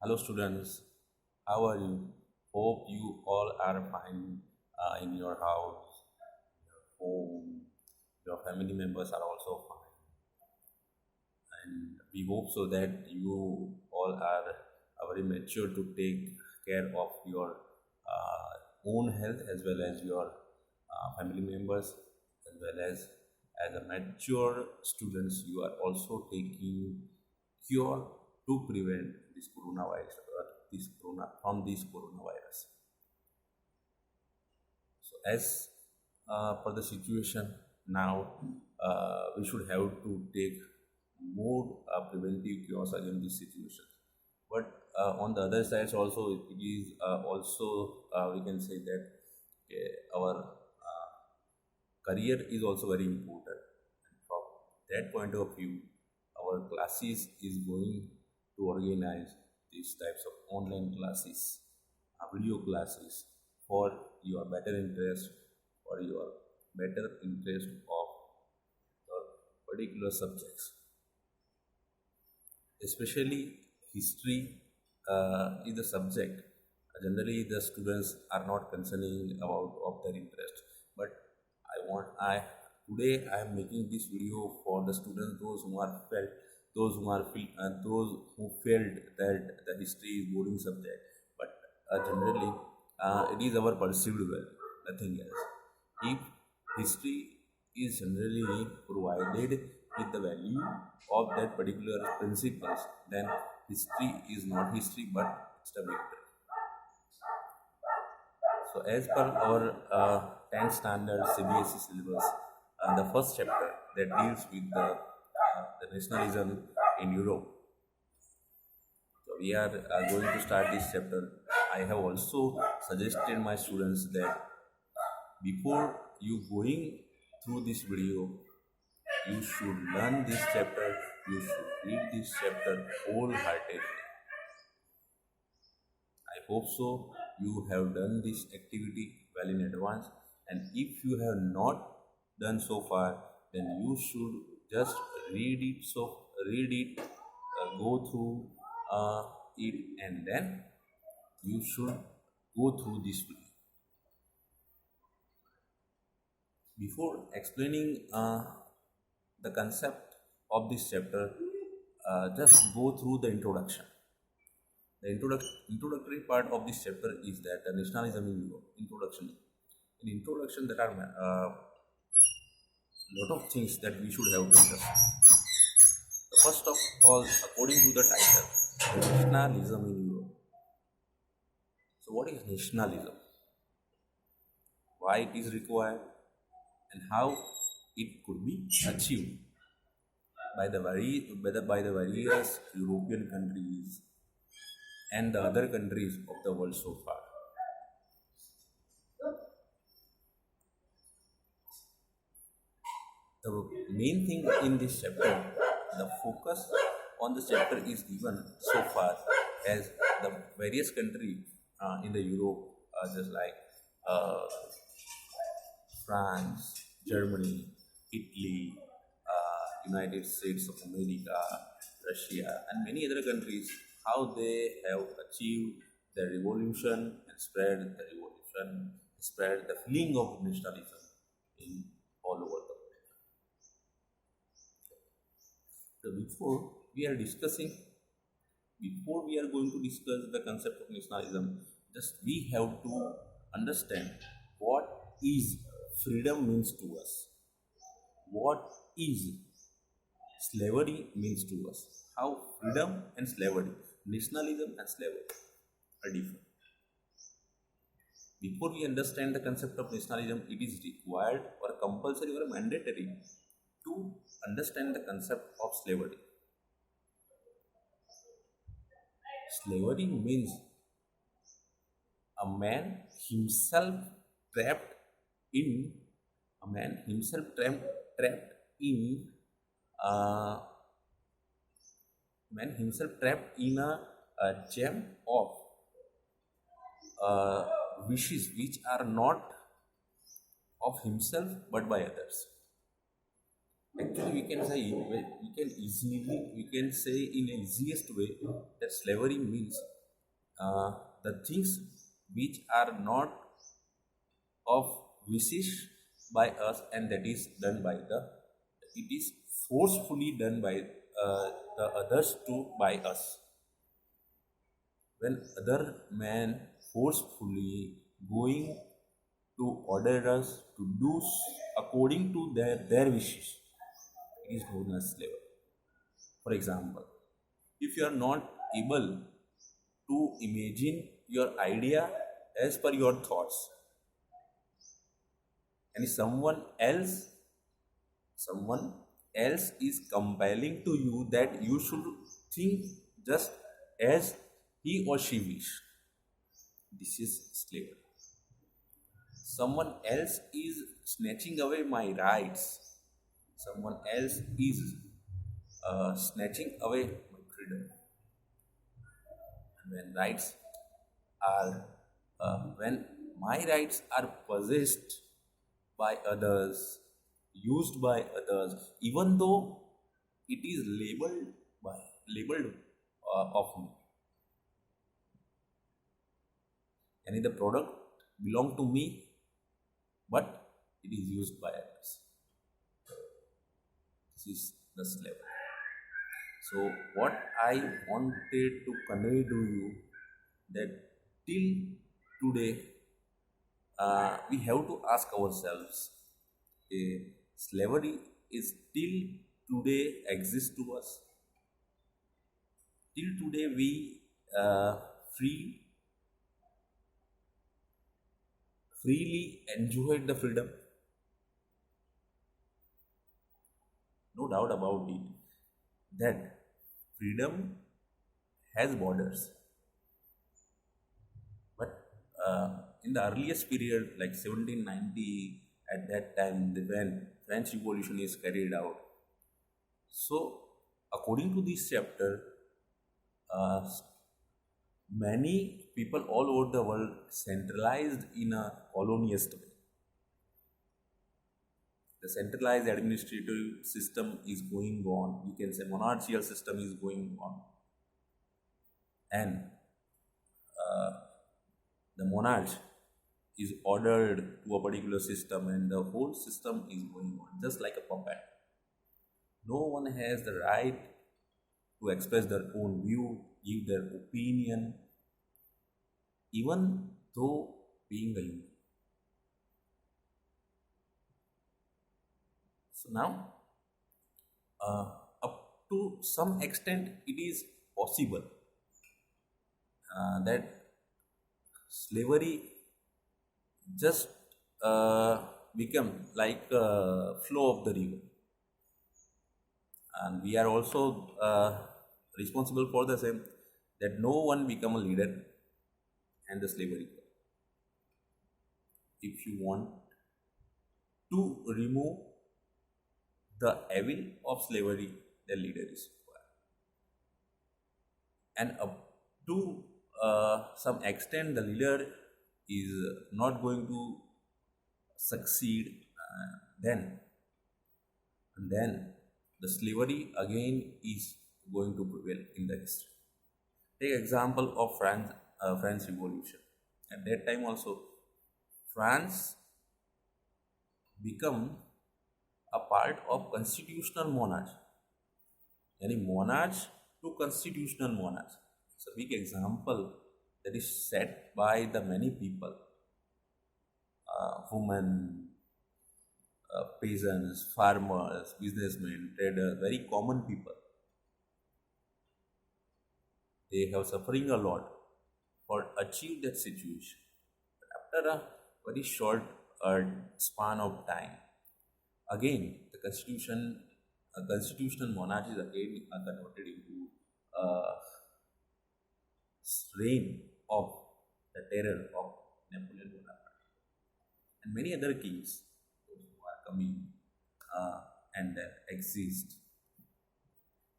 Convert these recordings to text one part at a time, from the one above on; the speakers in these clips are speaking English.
Hello students, how are you? Hope you all are fine in your house, home, your family members are also fine. And we hope so that you all are very mature to take care of your own health as well as your family members, as well as a mature students you are also taking cure to prevent this coronavirus from this coronavirus. So as per the situation now, we should have to take more preventive cures against this situation. But on the other side, also it is also we can say that our career is also very important. And from that point of view, our classes is going to organize these types of online classes, video classes for your better interest, for your better interest of your particular subjects. Especially history is the subject. Generally, the students are not concerning about of their interest, but I today I am making this video for the students, those who felt that the history is boring subject, but generally it is our perceived well, nothing else. If history is generally provided with the value of that particular principles, then history is not history but it's the victory. So as per our 10th standard CBSE syllabus, the first chapter that deals with the nationalism in Europe. So we are going to start this chapter. I have also suggested my students that before you going through this video, you should learn this chapter, you should read this chapter wholeheartedly. I hope so you have done this activity well in advance, and if you have not done so far, then you should just read it, go through it, and then you should go through this video. Before explaining the concept of this chapter, just go through the introduction. The introductory part of this chapter is that the nationalism in Europe. Introduction. In introduction, there are lot of things that we should have to understand. First of all, according to the title, nationalism in Europe. So, what is nationalism? Why it is required, and how it could be achieved by the various European countries and the other countries of the world so far. The main thing in this chapter, the focus on this chapter is given so far as the various countries in the Europe, just like France, Germany, Italy, United States of America, Russia, and many other countries, how they have achieved the revolution and spread the feeling of nationalism in all over the world. So before we are going to discuss the concept of nationalism, just we have to understand what is freedom means to us, what is slavery means to us, how freedom and slavery, nationalism and slavery are different. Before we understand the concept of nationalism, it is required or compulsory or mandatory to understand the concept of slavery. Slavery means a man himself trapped in trapped in uh, man himself trapped in a jam of wishes which are not of himself but by others. Actually, we can say in the easiest way that slavery means uh, the things which are not of wishes by us, and that is done by the, it is forcefully done by the others to by us. When other man forcefully going to order us to do according to their wishes, it is known as slavery. For example, if you are not able to imagine your idea as per your thoughts, and someone else is compelling to you that you should think just as he or she wish, this is slavery. Someone else is snatching away my rights. Someone else is snatching away my freedom. And when my rights are possessed by others, used by others, even though it is labeled of me, and the product belong to me, but it is used by others. This is the slavery. So what I wanted to convey to you, that till today we have to ask ourselves, slavery is still today exists to us. Till today we free freely enjoyed the freedom. No doubt about it that freedom has borders. But in the earliest period, like 1790, at that time, when French Revolution is carried out. So, according to this chapter, uh, many people all over the world centralized in a colonialist way. The centralized administrative system is going on. We can say monarchical system is going on, and the monarch is ordered to a particular system, and the whole system is going on just like a puppet. No one has the right to express their own view, give their opinion, even though being a human. So now, up to some extent, it is possible that slavery just become like a flow of the river, and we are also responsible for the same, that no one become a leader and the slavery. If you want to remove the evil of slavery, the leader is required, and up to some extent the leader is not going to succeed, then and then the slavery again is going to prevail in the history. Take example of French Revolution. At that time also, France become a part of constitutional monarch. Any monarch to constitutional monarch. It's a big example that is set by the many people, women, peasants, farmers, businessmen, traders, very common people. They have suffering a lot for achieve that situation. But after a very short span of time, again the constitutional monarchy is again converted into reign of the terror of Napoleon Bonaparte and many other kings who are coming and exist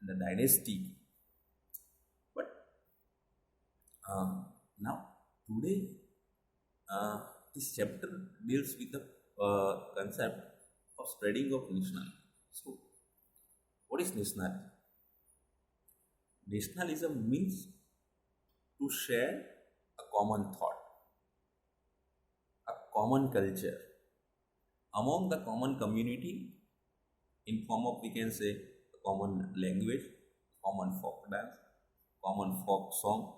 in the dynasty. But now today this chapter deals with the concept of spreading of nationalism. So, what is nationalism? Nationalism means to share a common thought, a common culture among the common community in form of, we can say, a common language, common folk dance, common folk song,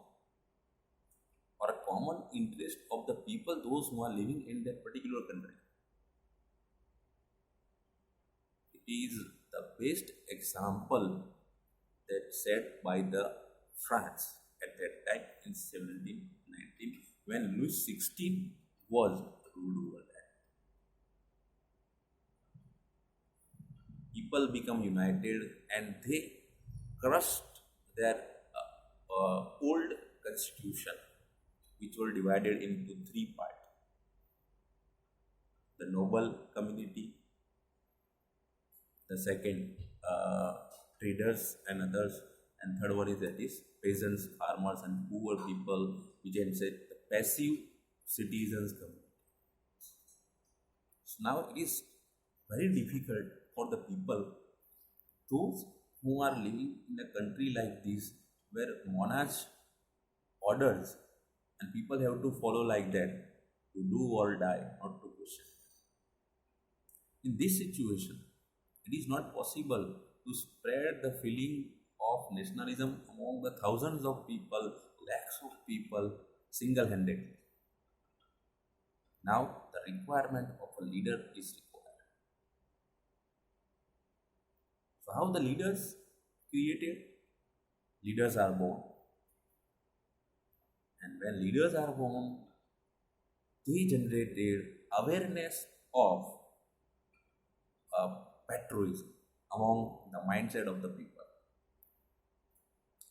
or a common interest of the people, those who are living in that particular country. It is the best example that set by the France at that time in 1719 when Louis XVI was ruled over that. People become united and they crushed their old constitution, which was divided into three parts: the noble community, the second traders and others, and third one is, that is, peasants, farmers, and poor people, we can say the passive citizens community. So now it is very difficult for the people, those who are living in a country like this, where monarch orders and people have to follow like that, to do or die, not to question. In this situation, it is not possible to spread the feeling of nationalism among the thousands of people, lakhs of people, single-handedly. Now, the requirement of a leader is required. So, how the leaders created? Leaders are born. And when leaders are born, they generated awareness of patriotism among the mindset of the people.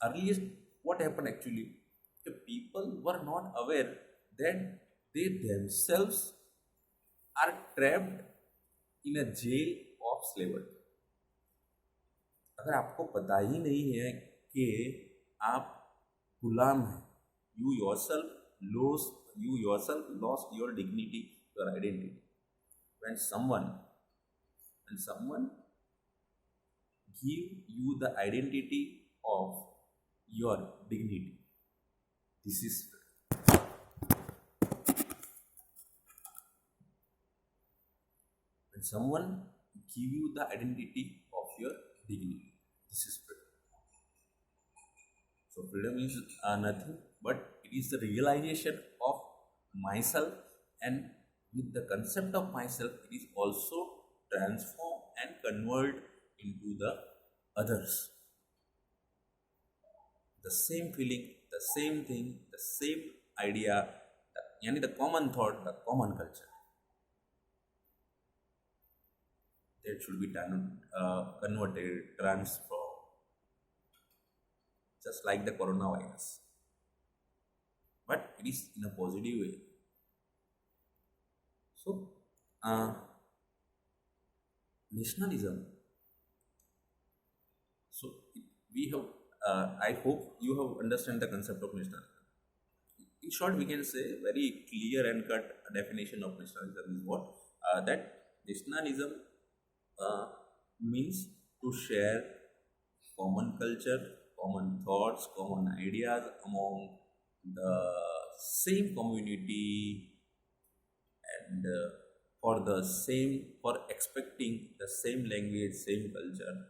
Earliest, what happened actually? The people were not aware that they themselves are trapped in a jail of slavery. अगर आपको पता ही नहीं है कि आप गुलाम हैं, you yourself lost your dignity, your identity. When someone give you the identity of your dignity, this is when someone give you the identity of your dignity, this is freedom. So freedom is nothing but it is the realization of myself, and with the concept of myself, it is also transform and convert into the others. The same feeling, the same thing, the same idea, the common thought, the common culture. That should be done, converted, transformed, just like the coronavirus. But it is in a positive way. So, nationalism. So, we have, I hope you have understand the concept of nationalism. In short, we can say very clear and cut definition of nationalism is what? That nationalism means to share common culture, common thoughts, common ideas among the same community, and for expecting the same language, same culture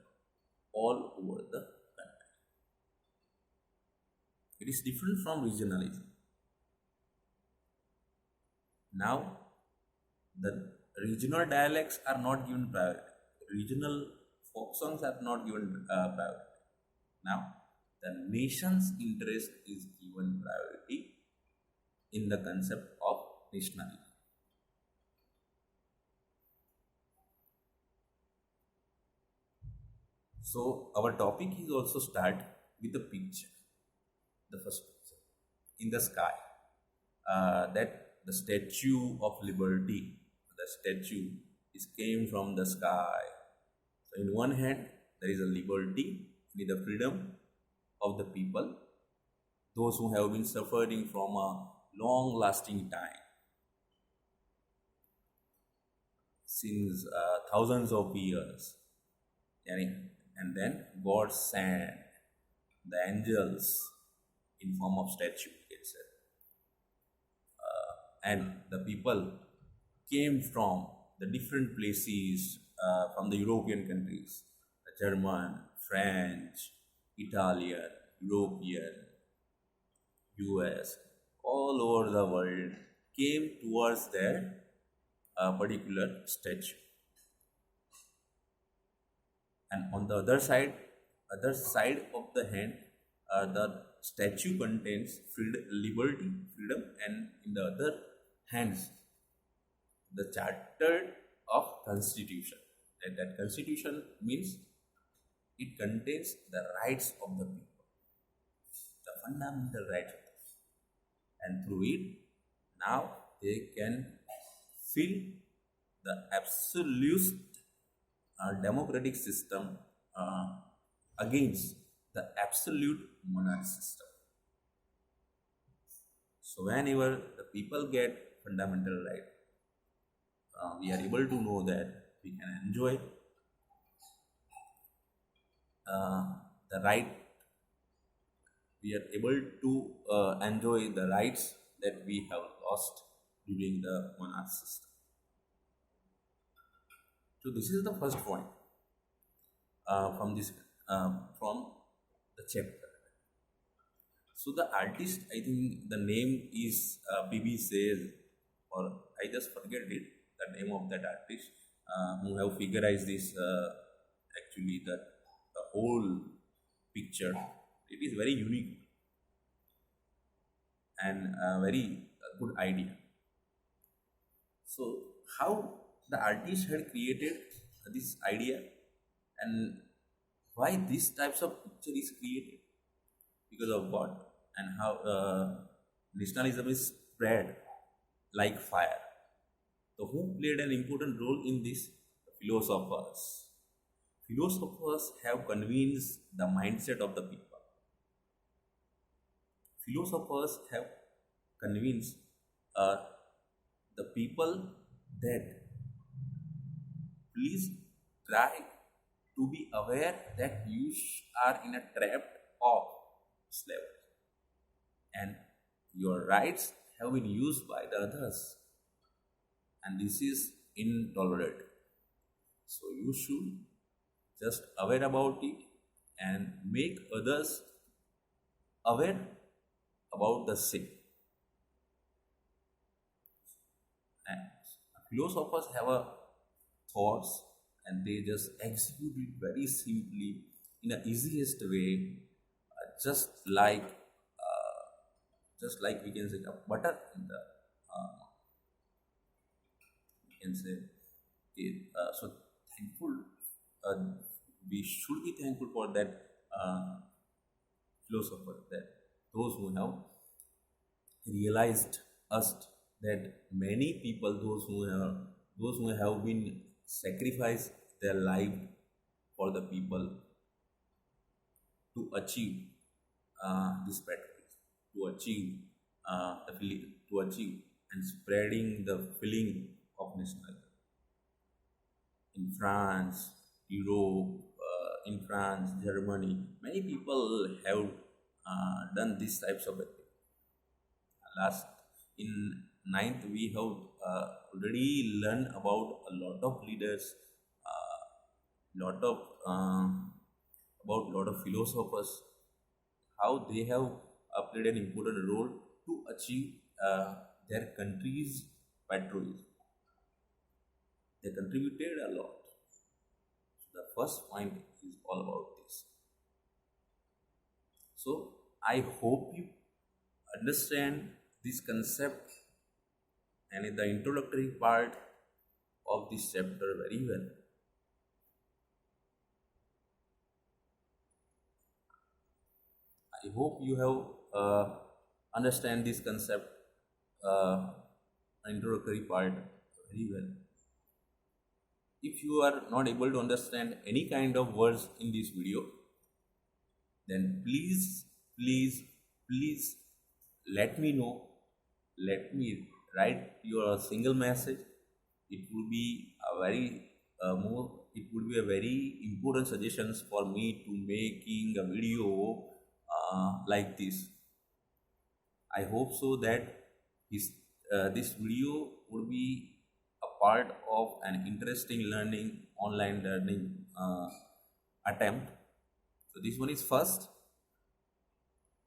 all over the country. It is different from regionalism. Now, the regional dialects are not given priority. Regional folk songs are not given priority. Now, the nation's interest is given priority in the concept of nationalism. So, our topic is also start with a picture. The first picture in the sky, that the Statue of Liberty, the statue is came from the sky. So, in one hand, there is a liberty, with the freedom of the people, those who have been suffering from a long lasting time, since thousands of years. And then God sent the angels in form of statue, it said. and the people came from the different places, from the European countries, German, French, Italian, European, US, all over the world came towards their particular statue. And on the other side of the hand, the statue contains freedom, liberty, freedom, and in the other hands the charter of constitution. And that constitution means it contains the rights of the people, the fundamental rights of the people. And through it, now they can feel the absolute democratic system against the absolute monarch system. So whenever the people get fundamental right, we are able to know that we can enjoy uh, the right. We are able to enjoy the rights that we have lost during the monarch system. So this is the first point from this from the chapter. So the artist, I think the name is PB says, or I just forget it, the name of that artist who have figurized this actually the whole picture. It is very unique and very good idea. So how the artist had created this idea and why these types of picture is created, because of what, and how nationalism is spread like fire. So who played an important role in this? The philosophers. Philosophers have convinced the mindset of the people. Philosophers have convinced uh, the people that please try to be aware that you are in a trap of slavery and your rights have been used by the others, and this is intolerable. So you should just aware about it and make others aware about the same. And philosophers have a thoughts and they just execute it very simply in the easiest way, just like we can say butter in the we can say so thankful, uh, we should be thankful for that philosopher, that those who have realized us, that many people, those who have been sacrificed their life for the people to achieve this patriotism, to achieve to achieve and spreading the feeling of nationalism in France, Europe, in France, Germany. Many people have done these types of activities. Last in ninth, we have already learned about a lot of leaders, lot of about lot of philosophers, how they have played an important role to achieve their country's patriotism. They contributed a lot. So the first point is all about this. So I hope you understand this concept and in the introductory part of this chapter very well. I hope you have understand this concept introductory part very well. If you are not able to understand any kind of words in this video, then please let me know. Let me write your single message. It will be a very it would be a very important suggestions for me to making a video like this. I hope so that his this video would be a part of an interesting learning, online learning attempt. So this one is first.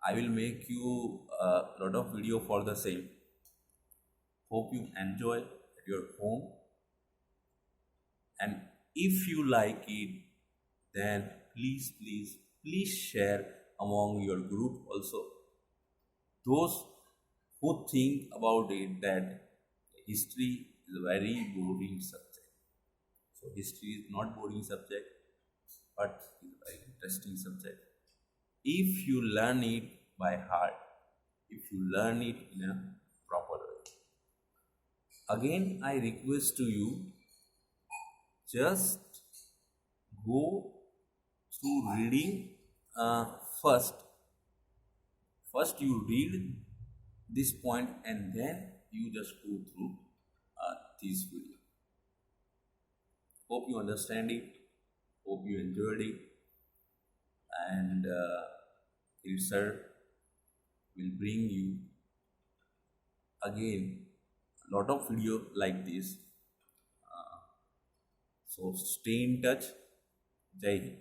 I will make you a lot of video for the same. Hope you enjoy at your home, and if you like it, then please share among your group also. Those who think about it that history is a very boring subject. So history is not boring subject, but is a very interesting subject. If you learn it by heart, if you learn it in a proper way. Again, I request to you, just go through reading first. First you read this point and then you just go through this video. Hope you understand it. Hope you enjoyed it. And Kirit sir will bring you again a lot of video like this. So stay in touch. Jai Hind.